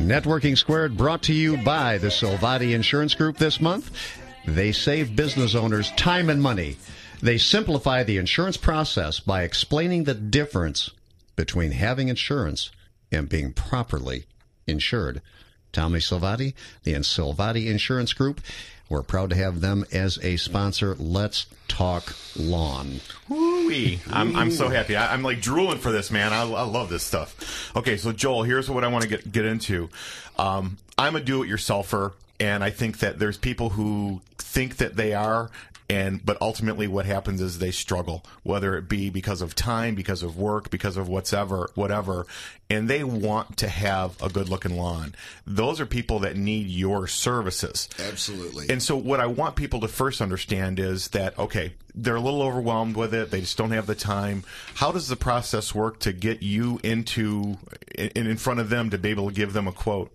Networking Squared brought to you by the Silvati Insurance Group this month. They save business owners time and money. They simplify the insurance process by explaining the difference between having insurance and being properly insured. Tommy Silvati, the Silvati Insurance Group. We're proud to have them as a sponsor. Let's talk lawn. Woo-wee. I'm so happy. I'm like drooling for this, man. I love this stuff. Okay, so Joel, here's what I want to get into. I'm a do-it-yourselfer, and I think that there's people who think that they are, but ultimately what happens is they struggle, whether it be because of time, because of work, because of whatever, and they want to have a good-looking lawn. Those are people that need your services. Absolutely. And so what I want people to first understand is that, okay, they're a little overwhelmed with it. They just don't have the time. How does the process work to get you in front of them to be able to give them a quote?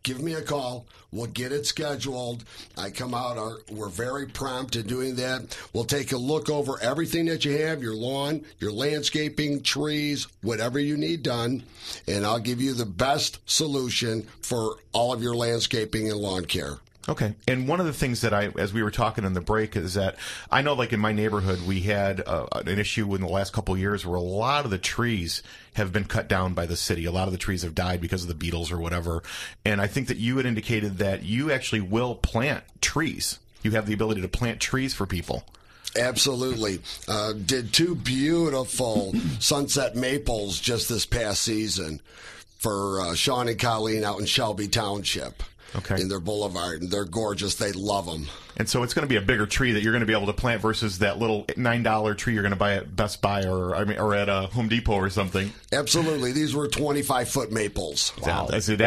Give me a call. We'll get it scheduled. I come out. We're very prompt in doing that. We'll take a look over everything that you have, your lawn, your landscaping, trees, whatever you need done, and I'll give you the best solution for all of your landscaping and lawn care. Okay. And one of the things that as we were talking in the break, is that I know, like in my neighborhood, we had an issue in the last couple of years where a lot of the trees have been cut down by the city. A lot of the trees have died because of the beetles or whatever. And I think that you had indicated that you actually will plant trees. You have the ability to plant trees for people. Absolutely. Did 2 beautiful sunset maples just this past season for Sean and Colleen out in Shelby Township. Okay. In their boulevard, and they're gorgeous. They love them. And so it's going to be a bigger tree that you're going to be able to plant versus that little $9 tree you're going to buy at Best Buy or at Home Depot or something. Absolutely. These were 25-foot maples. Wow. That's a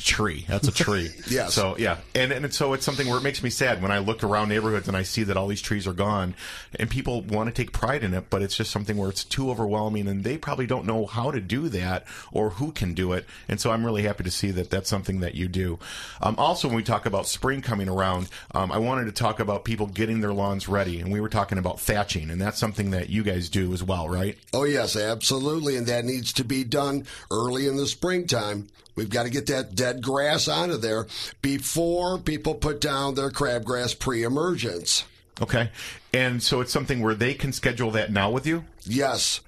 tree. That's a tree. Yes. So, yeah. And so it's something where it makes me sad when I look around neighborhoods and I see that all these trees are gone and people want to take pride in it, but it's just something where it's too overwhelming and they probably don't know how to do that or who can do it. And so I'm really happy to see that that's something that you do. Also, when we talk about spring coming around, I wanted to talk about people getting their lawns ready, and we were talking about thatching, and that's something that you guys do as well, right? Oh, yes, absolutely, and that needs to be done early in the springtime. We've got to get that dead grass out of there before people put down their crabgrass pre-emergence. Okay, and so it's something where they can schedule that now with you? Yes.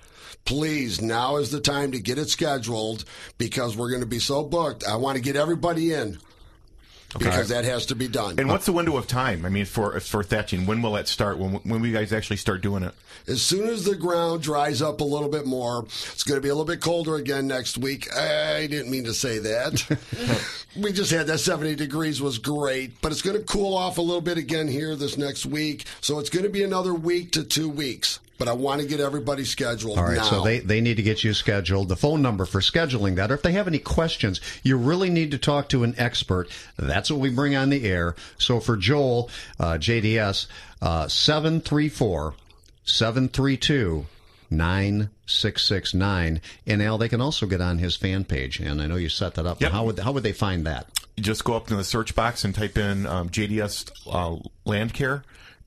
Please, now is the time to get it scheduled because we're going to be so booked. I want to get everybody in because that has to be done. And what's the window of time? I mean, for thatching, when will that start? When will you guys actually start doing it? As soon as the ground dries up a little bit more. It's going to be a little bit colder again next week. I didn't mean to say that. We just had that 70 degrees was great, but it's going to cool off a little bit again here this next week. So it's going to be another week to 2 weeks. But I want to get everybody scheduled now. All right, so they need to get you scheduled. The phone number for scheduling that, or if they have any questions, you really need to talk to an expert. That's what we bring on the air. So for Joel, JDS, 734-732-9669. And Al, they can also get on his fan page, and I know you set that up. Yep. How would they find that? You just go up to the search box and type in JDS Land Care.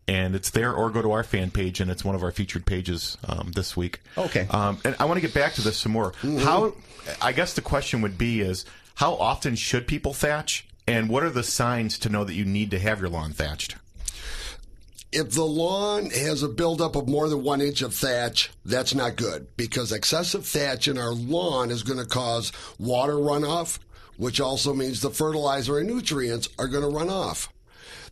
And it's there, or go to our fan page, and it's one of our featured pages this week. Okay. And I want to get back to this some more. Mm-hmm. I guess the question would be is, how often should people thatch? And what are the signs to know that you need to have your lawn thatched? If the lawn has a buildup of more than 1 inch of thatch, that's not good, because excessive thatch in our lawn is going to cause water runoff, which also means the fertilizer and nutrients are going to run off.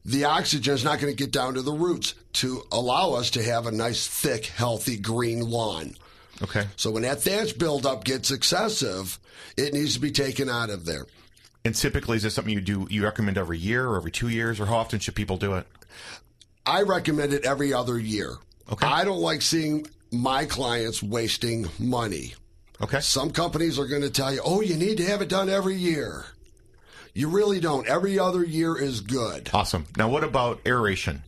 The oxygen is not going to get down to the roots to allow us to have a nice, thick, healthy green lawn. Okay. So when that thatch buildup gets excessive, it needs to be taken out of there. And typically, is this something you recommend every year or every 2 years, or how often should people do it? I recommend it every other year. Okay. I don't like seeing my clients wasting money. Okay. Some companies are going to tell you, oh, you need to have it done every year. You really don't. Every other year is good. Awesome. Now, what about aeration?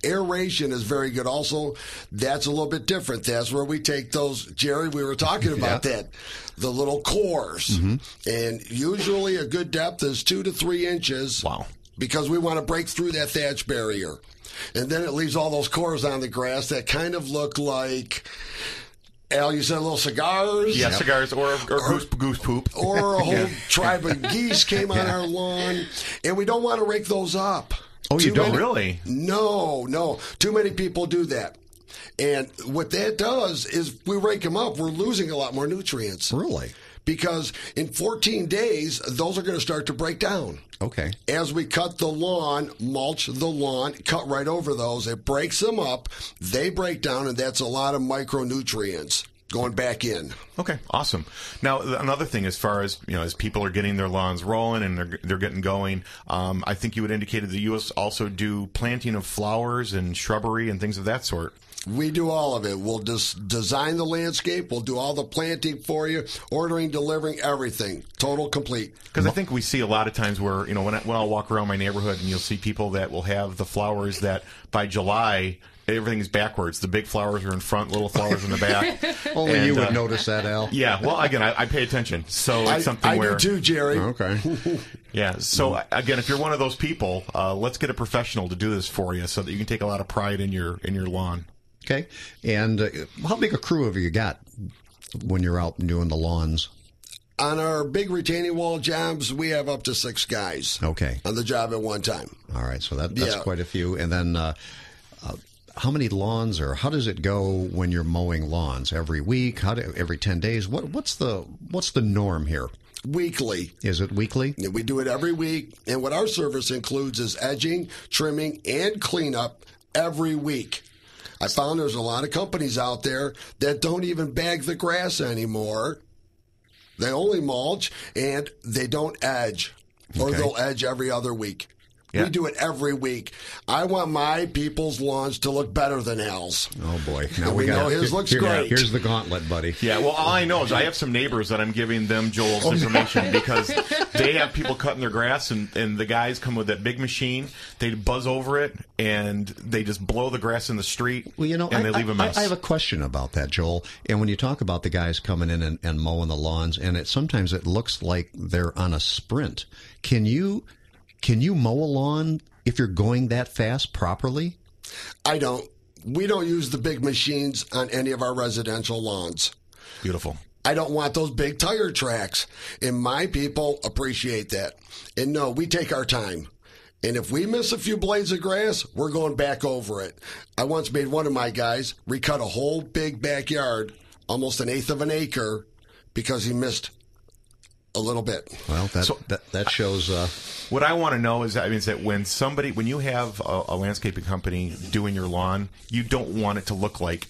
Aeration is very good. Also, that's a little bit different. That's where we take those, Jerry, we were talking about that, the little cores. Mm-hmm. And usually a good depth is 2 to 3 inches. Wow. Because we want to break through that thatch barrier. And then it leaves all those cores on the grass that kind of look like Al, you said little cigars? Yeah, cigars or goose poop. Or a whole tribe of geese came on our lawn, and we don't want to rake those up. Oh, you don't really? No. Too many people do that. And what that does is we rake them up, we're losing a lot more nutrients. Really? Because in 14 days, those are going to start to break down. Okay. As we cut the lawn, mulch the lawn, cut right over those, it breaks them up, they break down, and that's a lot of micronutrients going back in. Okay, awesome. Now, another thing, as far as, as people are getting their lawns rolling and they're getting going, I think you had indicated that you also do planting of flowers and shrubbery and things of that sort. We do all of it. We'll just design the landscape. We'll do all the planting for you, ordering, delivering, everything. Total complete. Because I think we see a lot of times where, when I'll walk around my neighborhood and you'll see people that will have the flowers that by July, everything's backwards. The big flowers are in front, little flowers in the back. Only you would notice that, Al. Yeah, well, again, I pay attention. So it's something I where... do too, Jerry. Okay. Yeah, so again, if you're one of those people, let's get a professional to do this for you so that you can take a lot of pride in your lawn. Okay. And how big a crew have you got when you're out doing the lawns? On our big retaining wall jobs, we have up to 6 guys. Okay. On the job at one time. All right. So that's quite a few. And then how many lawns, or how does it go when you're mowing lawns? Every week? Every 10 days? What's the norm here? Weekly. Is it weekly? We do it every week. And what our service includes is edging, trimming, and cleanup every week. I found there's a lot of companies out there that don't even bag the grass anymore. They only mulch, and they don't edge. Or they'll edge every other week. Yeah. We do it every week. I want my people's lawns to look better than Al's. Oh, boy. Now we know his looks great. Here's the gauntlet, buddy. Yeah, well, all I know is I have some neighbors that I'm giving them Joel's information because they have people cutting their grass, and the guys come with that big machine. They buzz over it, and they just blow the grass in the street, well, and they leave a mess. I have a question about that, Joel. And when you talk about the guys coming in and mowing the lawns, and sometimes it looks like they're on a sprint. Can you mow a lawn if you're going that fast properly? I don't. We don't use the big machines on any of our residential lawns. Beautiful. I don't want those big tire tracks. And my people appreciate that. And no, we take our time. And if we miss a few blades of grass, we're going back over it. I once made one of my guys recut a whole big backyard, almost 1/8 of an acre, because he missed a little bit. Well, that shows. What I want to know is that when you have a landscaping company doing your lawn, you don't want it to look like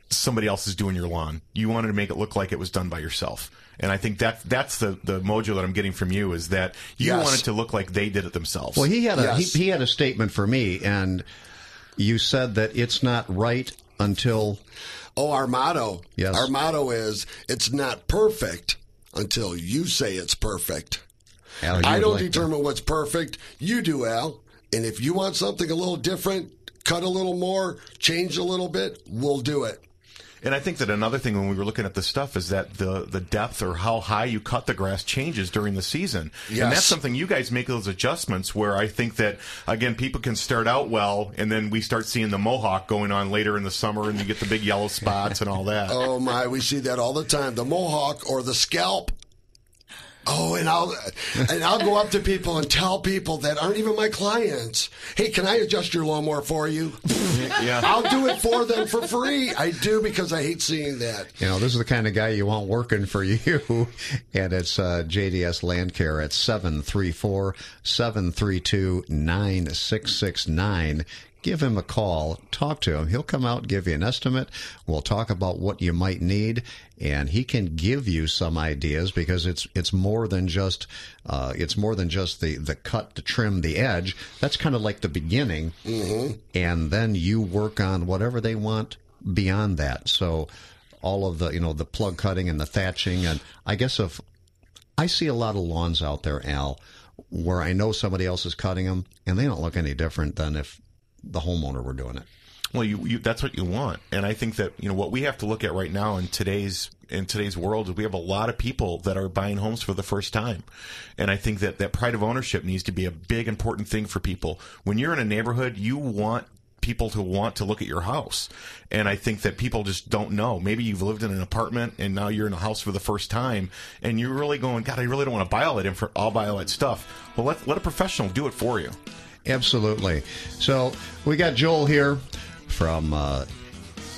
somebody else is doing your lawn. You wanted to make it look like it was done by yourself. And I think that's the mojo that I'm getting from you, is that you want it to look like they did it themselves. Well, he had a statement for me, and you said that it's not right until. Oh, our motto. Yes. Our motto is, it's not perfect until you say it's perfect. Al, I don't determine what's perfect. You do, Al. And if you want something a little different, cut a little more, change a little bit, we'll do it. And I think that another thing when we were looking at this stuff is that the depth or how high you cut the grass changes during the season. Yes. And that's something you guys make those adjustments where I think that, again, people can start out well, and then we start seeing the mohawk going on later in the summer, and you get the big yellow spots and all that. Oh, my, we see that all the time. The mohawk or the scalp. Oh, and I'll go up to people and tell people that aren't even my clients, hey, can I adjust your lawnmower for you? Yeah. I'll do it for them for free. I do, because I hate seeing that. This is the kind of guy you want working for you. And it's JDS Land Care at 734-732-9669. Give him a call. Talk to him. He'll come out, give you an estimate. We'll talk about what you might need, and he can give you some ideas, because it's more than just the cut, the trim, the edge. That's kind of like the beginning, and then you work on whatever they want beyond that. So all of the plug cutting and the thatching, and I guess I see a lot of lawns out there, Al, where I know somebody else is cutting them, and they don't look any different than if the homeowner were doing it. Well, that's what you want. And I think that, what we have to look at right now in today's world is we have a lot of people that are buying homes for the first time. And I think that pride of ownership needs to be a big, important thing for people. When you're in a neighborhood, you want people to want to look at your house. And I think that people just don't know. Maybe you've lived in an apartment and now you're in a house for the first time, and you're really going, God, I really don't want to buy all that I'll buy all that stuff. Well, let a professional do it for you. Absolutely. So we got Joel here from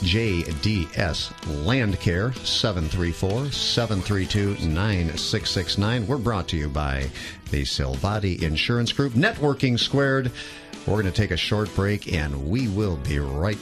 JDS Land Care, 734-732-9669. We're brought to you by the Silvati Insurance Group, Networking Squared. We're going to take a short break, and we will be right